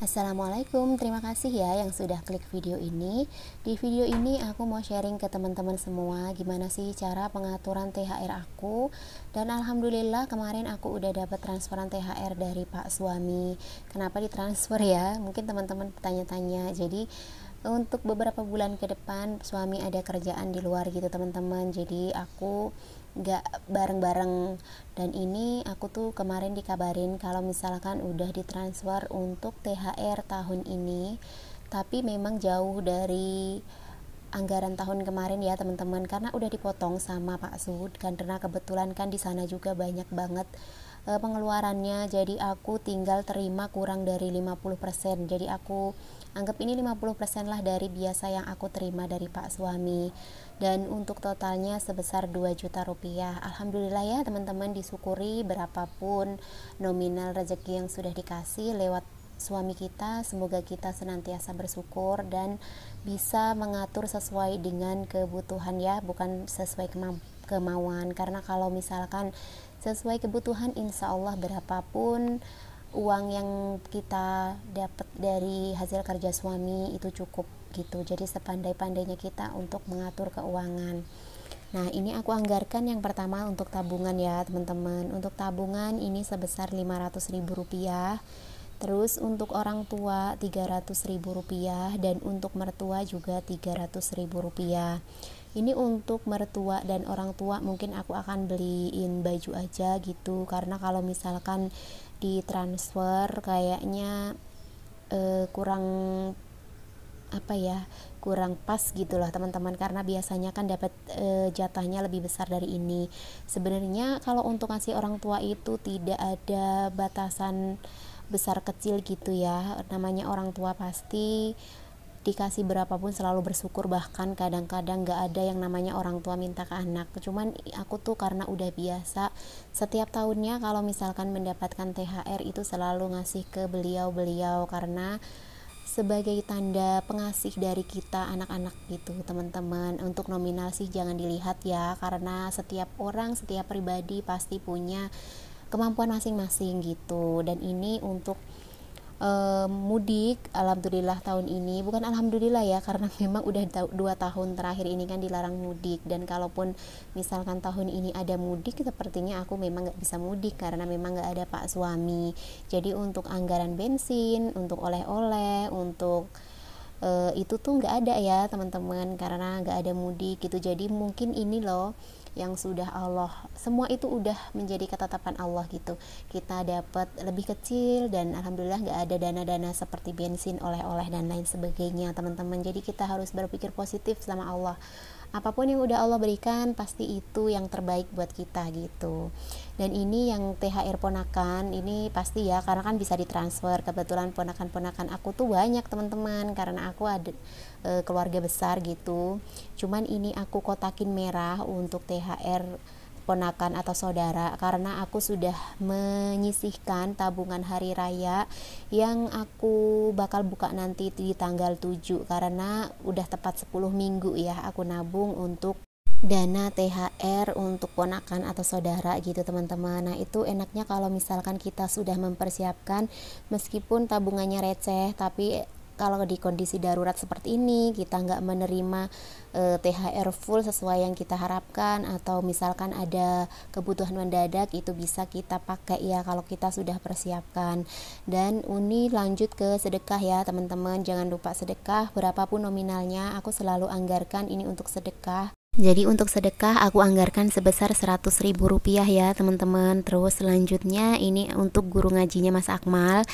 Assalamualaikum, terima kasih ya yang sudah klik video ini. Di video ini aku mau sharing ke teman-teman semua gimana sih cara pengaturan THR aku. Dan alhamdulillah kemarin aku udah dapat transferan THR dari Pak suami. Kenapa ditransfer ya? Mungkin teman-teman tanya-tanya. Jadi untuk beberapa bulan ke depan suami ada kerjaan di luar gitu teman-teman, jadi aku nggak bareng-bareng. Dan ini aku tuh kemarin dikabarin kalau misalkan udah ditransfer untuk THR tahun ini, tapi memang jauh dari anggaran tahun kemarin ya teman-teman, karena udah dipotong sama Pak Sud kan, karena kebetulan kan di sana juga banyak banget pengeluarannya, jadi aku tinggal terima kurang dari 50%. Jadi aku anggap ini 50% lah dari biasa yang aku terima dari Pak suami. Dan untuk totalnya sebesar 2 juta rupiah. Alhamdulillah ya teman-teman, disyukuri berapapun nominal rezeki yang sudah dikasih lewat suami kita, semoga kita senantiasa bersyukur dan bisa mengatur sesuai dengan kebutuhan ya, bukan sesuai kemauan. Karena kalau misalkan sesuai kebutuhan, insya Allah berapapun uang yang kita dapat dari hasil kerja suami itu cukup gitu. Jadi sepandai-pandainya kita untuk mengatur keuangan. Nah, ini aku anggarkan yang pertama untuk tabungan ya teman-teman. Untuk tabungan ini sebesar Rp500.000. Terus untuk orang tua Rp300.000 dan untuk mertua juga Rp300.000. Ini untuk mertua dan orang tua mungkin aku akan beliin baju aja gitu, karena kalau misalkan ditransfer kayaknya kurang apa ya, kurang pas gitulah teman-teman, karena biasanya kan dapat jatahnya lebih besar dari ini. Sebenarnya kalau untuk ngasih orang tua itu tidak ada batasan besar kecil gitu ya, namanya orang tua pasti dikasih berapapun selalu bersyukur, bahkan kadang-kadang gak ada yang namanya orang tua minta ke anak. Cuman aku tuh karena udah biasa setiap tahunnya kalau misalkan mendapatkan THR itu selalu ngasih ke beliau-beliau, karena sebagai tanda pengasih dari kita anak-anak gitu teman-teman. Untuk nominal sih jangan dilihat ya, karena setiap orang, setiap pribadi pasti punya kemampuan masing-masing gitu. Dan ini untuk mudik, alhamdulillah tahun ini, bukan alhamdulillah ya, karena memang udah 2 tahun terakhir ini kan dilarang mudik. Dan kalaupun misalkan tahun ini ada mudik, sepertinya aku memang gak bisa mudik karena memang gak ada Pak suami. Jadi untuk anggaran bensin, untuk oleh-oleh, untuk itu tuh nggak ada ya teman-teman, karena nggak ada mudik gitu. Jadi mungkin ini loh yang sudah Allah, semua itu udah menjadi ketetapan Allah gitu. Kita dapat lebih kecil dan alhamdulillah nggak ada dana-dana seperti bensin, oleh-oleh dan lain sebagainya teman-teman. Jadi kita harus berpikir positif sama Allah, apapun yang udah Allah berikan pasti itu yang terbaik buat kita gitu. Dan ini yang THR ponakan ini pasti ya, karena kan bisa ditransfer. Kebetulan ponakan-ponakan aku tuh banyak teman-teman, karena aku ada keluarga besar gitu. Cuman ini aku kotakin merah untuk THR ponakan atau saudara, karena aku sudah menyisihkan tabungan hari raya yang aku bakal buka nanti di tanggal 7, karena udah tepat 10 minggu ya aku nabung untuk dana THR untuk ponakan atau saudara gitu teman-teman. Nah itu enaknya kalau misalkan kita sudah mempersiapkan, meskipun tabungannya receh, tapi kalau di kondisi darurat seperti ini kita nggak menerima THR full sesuai yang kita harapkan, atau misalkan ada kebutuhan mendadak, itu bisa kita pakai ya kalau kita sudah persiapkan. Dan ini lanjut ke sedekah ya teman-teman, jangan lupa sedekah berapapun nominalnya, aku selalu anggarkan ini untuk sedekah. Jadi untuk sedekah aku anggarkan sebesar Rp100.000 ya teman-teman. Terus selanjutnya ini untuk guru ngajinya Mas Akmal,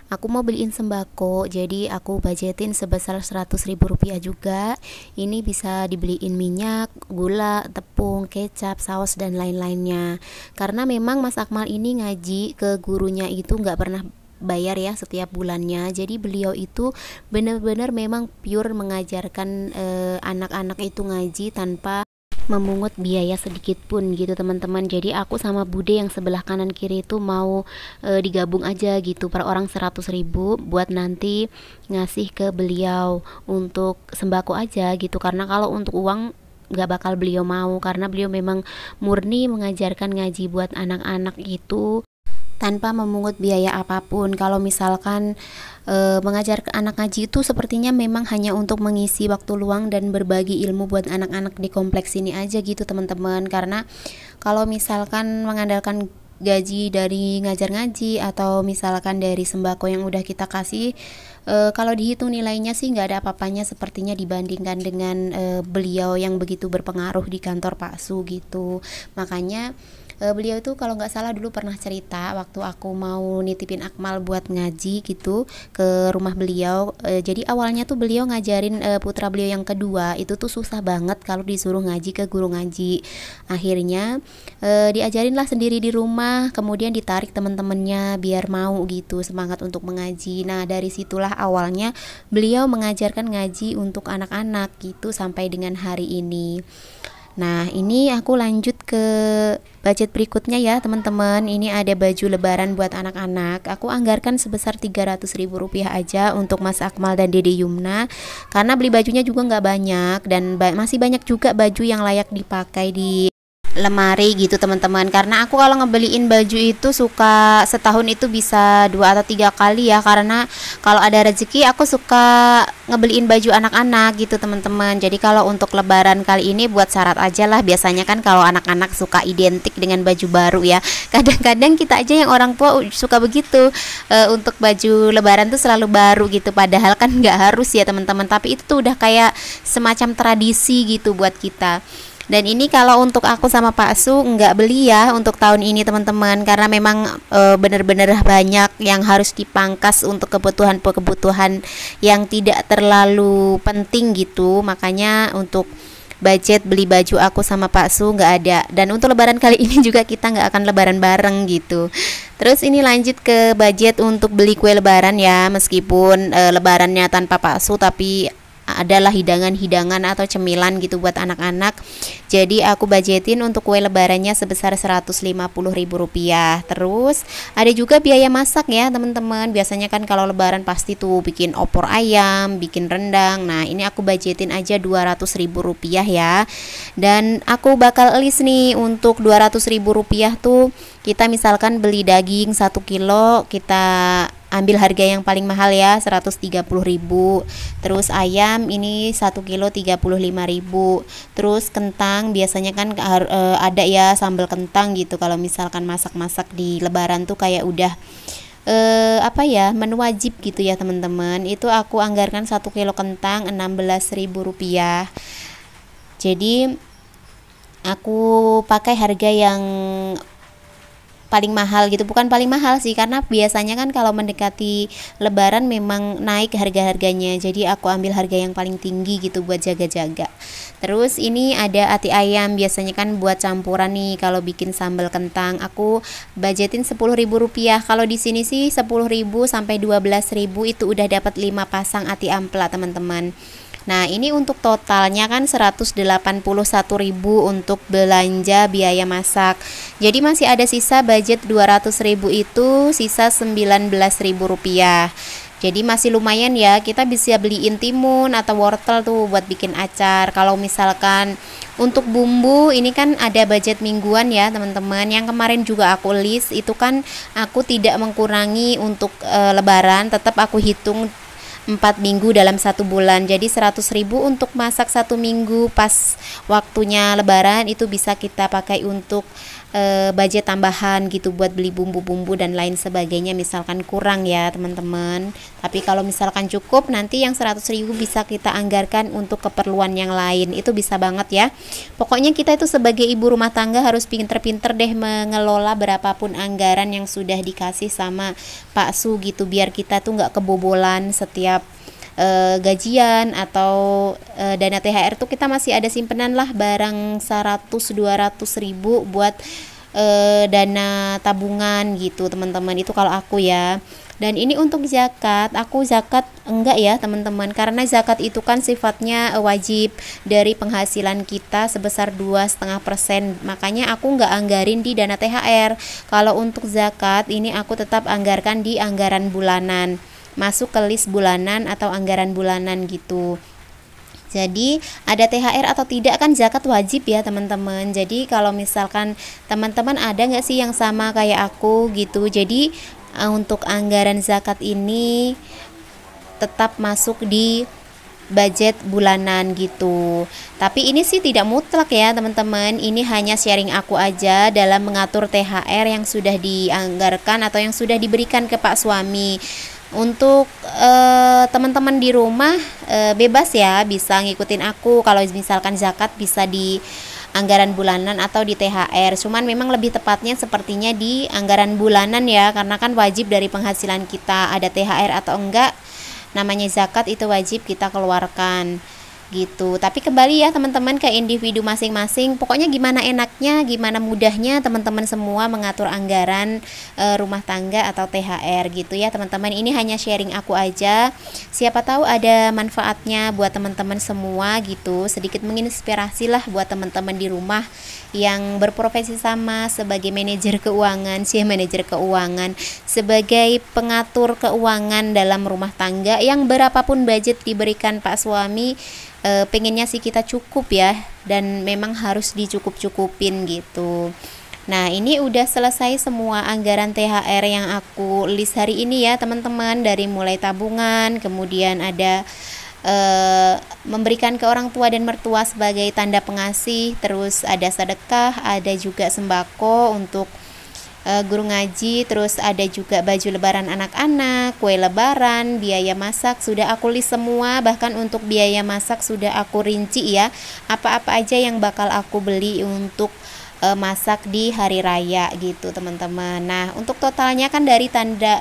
aku mau beliin sembako, jadi aku budgetin sebesar Rp100.000 juga. Ini bisa dibeliin minyak, gula, tepung, kecap, saus dan lain-lainnya. Karena memang Mas Akmal ini ngaji ke gurunya itu nggak pernah bayar ya setiap bulannya. Jadi beliau itu benar-benar memang pure mengajarkan anak-anak itu ngaji tanpa memungut biaya sedikit pun gitu teman-teman. Jadi aku sama bude yang sebelah kanan kiri itu mau digabung aja gitu, per orang 100.000 buat nanti ngasih ke beliau untuk sembako aja gitu. Karena kalau untuk uang nggak bakal beliau mau, karena beliau memang murni mengajarkan ngaji buat anak-anak itu tanpa memungut biaya apapun. Kalau misalkan mengajar ke anak ngaji itu sepertinya memang hanya untuk mengisi waktu luang dan berbagi ilmu buat anak-anak di kompleks ini aja gitu teman-teman. Karena kalau misalkan mengandalkan gaji dari ngajar ngaji atau misalkan dari sembako yang udah kita kasih, kalau dihitung nilainya sih nggak ada apa-apanya sepertinya dibandingkan dengan beliau yang begitu berpengaruh di kantor Pak Su gitu. Makanya beliau itu kalau nggak salah dulu pernah cerita waktu aku mau nitipin Akmal buat ngaji gitu ke rumah beliau. Jadi awalnya tuh beliau ngajarin putra beliau yang kedua itu tuh susah banget kalau disuruh ngaji ke guru ngaji. Akhirnya diajarinlah sendiri di rumah, kemudian ditarik teman-temannya biar mau gitu semangat untuk mengaji. Nah dari situlah awalnya beliau mengajarkan ngaji untuk anak-anak gitu sampai dengan hari ini. Nah ini aku lanjut ke budget berikutnya ya teman-teman. Ini ada baju lebaran buat anak-anak. Aku anggarkan sebesar Rp300.000 aja untuk Mas Akmal dan Dede Yumna, karena beli bajunya juga nggak banyak dan masih banyak juga baju yang layak dipakai di lemari gitu teman-teman. Karena aku kalau ngebeliin baju itu suka setahun itu bisa 2 atau 3 kali ya, karena kalau ada rezeki aku suka ngebeliin baju anak-anak gitu teman-teman. Jadi kalau untuk lebaran kali ini buat syarat aja lah. Biasanya kan kalau anak-anak suka identik dengan baju baru ya. Kadang-kadang kita aja yang orang tua suka begitu, untuk baju lebaran tuh selalu baru gitu, padahal kan nggak harus ya teman-teman, tapi itu tuh udah kayak semacam tradisi gitu buat kita. Dan ini kalau untuk aku sama Pak Su nggak beli ya untuk tahun ini teman-teman, karena memang bener-bener banyak yang harus dipangkas untuk kebutuhan-kebutuhan yang tidak terlalu penting gitu. Makanya untuk budget beli baju aku sama Pak Su nggak ada. Dan untuk lebaran kali ini juga kita nggak akan lebaran bareng gitu. Terus ini lanjut ke budget untuk beli kue lebaran ya, meskipun lebarannya tanpa Pak Su tapi adalah hidangan-hidangan atau cemilan gitu buat anak-anak. Jadi aku budgetin untuk kue lebarannya sebesar Rp150.000. Terus ada juga biaya masak ya teman-teman. Biasanya kan kalau lebaran pasti tuh bikin opor ayam, bikin rendang. Nah ini aku budgetin aja Rp200.000 ya. Dan aku bakal list nih untuk Rp200.000 tuh, kita misalkan beli daging 1 kilo, kita ambil harga yang paling mahal ya, Rp130.000. Terus ayam ini 1 kilo Rp35.000. Terus kentang biasanya kan ada ya sambal kentang gitu. Kalau misalkan masak-masak di lebaran tuh kayak udah apa ya, menu wajib gitu ya teman-teman. Itu aku anggarkan 1 kilo kentang Rp16.000. Jadi aku pakai harga yang paling mahal gitu, bukan paling mahal sih, karena biasanya kan kalau mendekati lebaran memang naik harga-harganya. Jadi aku ambil harga yang paling tinggi gitu buat jaga-jaga. Terus ini ada ati ayam, biasanya kan buat campuran nih kalau bikin sambal kentang. Aku budgetin Rp10.000. Kalau di sini sih 10.000 sampai 12.000 itu udah dapat 5 pasang ati ampela teman-teman. Nah ini untuk totalnya kan Rp181.000 untuk belanja biaya masak. Jadi masih ada sisa budget Rp200.000, itu sisa Rp19.000. Jadi masih lumayan ya, kita bisa beliin timun atau wortel tuh buat bikin acar. Kalau misalkan untuk bumbu ini kan ada budget mingguan ya teman-teman. Yang kemarin juga aku list itu kan aku tidak mengurangi untuk lebaran, tetap aku hitung 4 minggu dalam 1 bulan. Jadi 100.000 untuk masak 1 minggu pas waktunya lebaran itu bisa kita pakai untuk budget tambahan gitu buat beli bumbu-bumbu dan lain sebagainya, misalkan kurang ya teman-teman. Tapi kalau misalkan cukup, nanti yang 100.000 bisa kita anggarkan untuk keperluan yang lain. Itu bisa banget ya. Pokoknya kita itu sebagai ibu rumah tangga harus pinter-pinter deh mengelola berapapun anggaran yang sudah dikasih sama Pak Su gitu, biar kita tuh nggak kebobolan setiap gajian atau dana THR tuh kita masih ada simpenan lah barang 100-200.000 buat dana tabungan gitu teman-teman. Itu kalau aku ya. Dan ini untuk zakat, aku zakat enggak ya teman-teman, karena zakat itu kan sifatnya wajib dari penghasilan kita sebesar 2,5%. Makanya aku enggak anggarin di dana THR. Kalau untuk zakat ini aku tetap anggarkan di anggaran bulanan, masuk ke list bulanan atau anggaran bulanan gitu. Jadi ada THR atau tidak kan zakat wajib ya teman-teman. Jadi kalau misalkan teman-teman ada nggak sih yang sama kayak aku gitu. Jadi untuk anggaran zakat ini tetap masuk di budget bulanan gitu. Tapi ini sih tidak mutlak ya teman-teman. Ini hanya sharing aku aja dalam mengatur THR yang sudah dianggarkan atau yang sudah diberikan ke Pak suami. Untuk teman-teman di rumah bebas ya, bisa ngikutin aku. Kalau misalkan zakat bisa di anggaran bulanan atau di THR. Cuman memang lebih tepatnya sepertinya di anggaran bulanan ya, karena kan wajib dari penghasilan kita, ada THR atau enggak, namanya zakat itu wajib kita keluarkan gitu. Tapi kembali ya teman-teman ke individu masing-masing. Pokoknya gimana enaknya, gimana mudahnya teman-teman semua mengatur anggaran rumah tangga atau THR gitu ya teman-teman. Ini hanya sharing aku aja. Siapa tahu ada manfaatnya buat teman-teman semua gitu. Sedikit menginspirasi lah buat teman-teman di rumah yang berprofesi sama sebagai manajer keuangan, manajer keuangan, sebagai pengatur keuangan dalam rumah tangga yang berapapun budget diberikan Pak suami, pengennya sih kita cukup ya, dan memang harus dicukup-cukupin gitu. Nah ini udah selesai semua anggaran THR yang aku list hari ini ya teman-teman. Dari mulai tabungan, kemudian ada memberikan ke orang tua dan mertua sebagai tanda pengasih, terus ada sedekah, ada juga sembako untuk guru ngaji, terus ada juga baju lebaran anak-anak, kue lebaran, biaya masak, sudah aku list semua. Bahkan untuk biaya masak sudah aku rinci ya, apa-apa aja yang bakal aku beli untuk masak di hari raya gitu teman-teman. Nah untuk totalnya kan dari tanda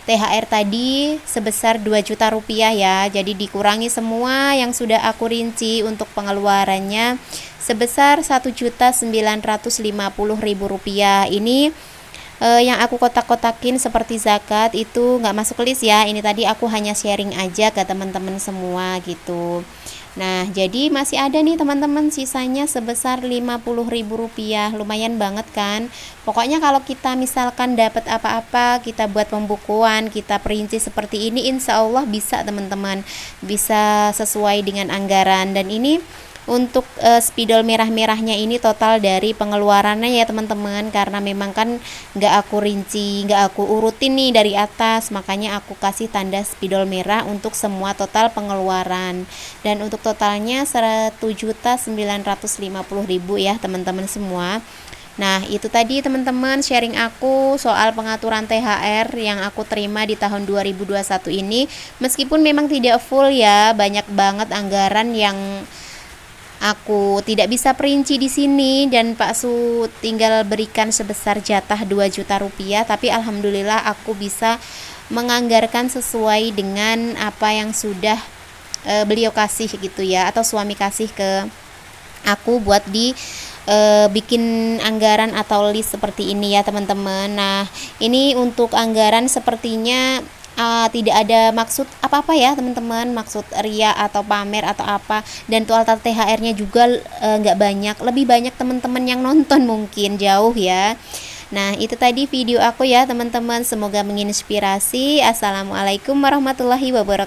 THR tadi sebesar 2 juta rupiah ya, jadi dikurangi semua yang sudah aku rinci untuk pengeluarannya sebesar 1.950.000 rupiah. Ini yang aku kotak-kotakin seperti zakat itu nggak masuk list ya. Ini tadi aku hanya sharing aja ke teman-teman semua gitu. Nah jadi masih ada nih teman-teman sisanya sebesar 50.000 rupiah. Lumayan banget kan. Pokoknya kalau kita misalkan dapat apa-apa, kita buat pembukuan, kita perinci seperti ini, insya Allah bisa teman-teman, bisa sesuai dengan anggaran. Dan ini untuk spidol merah-merahnya ini total dari pengeluarannya ya teman-teman, karena memang kan nggak aku rinci, nggak aku urutin nih dari atas, makanya aku kasih tanda spidol merah untuk semua total pengeluaran. Dan untuk totalnya 1.950.000 ya teman-teman semua. Nah itu tadi teman-teman sharing aku soal pengaturan THR yang aku terima di tahun 2021 ini. Meskipun memang tidak full ya, banyak banget anggaran yang aku tidak bisa perinci di sini dan Pak Su tinggal berikan sebesar jatah 2 juta rupiah, tapi alhamdulillah aku bisa menganggarkan sesuai dengan apa yang sudah beliau kasih gitu ya, atau suami kasih ke aku buat di bikin anggaran atau list seperti ini ya teman-teman. Nah ini untuk anggaran sepertinya tidak ada maksud apa-apa ya teman-teman, maksud ria atau pamer atau apa. Dan total THR-nya juga nggak banyak, lebih banyak teman-teman yang nonton mungkin jauh ya. Nah itu tadi video aku ya teman-teman, semoga menginspirasi. Assalamualaikum warahmatullahi wabarakatuh.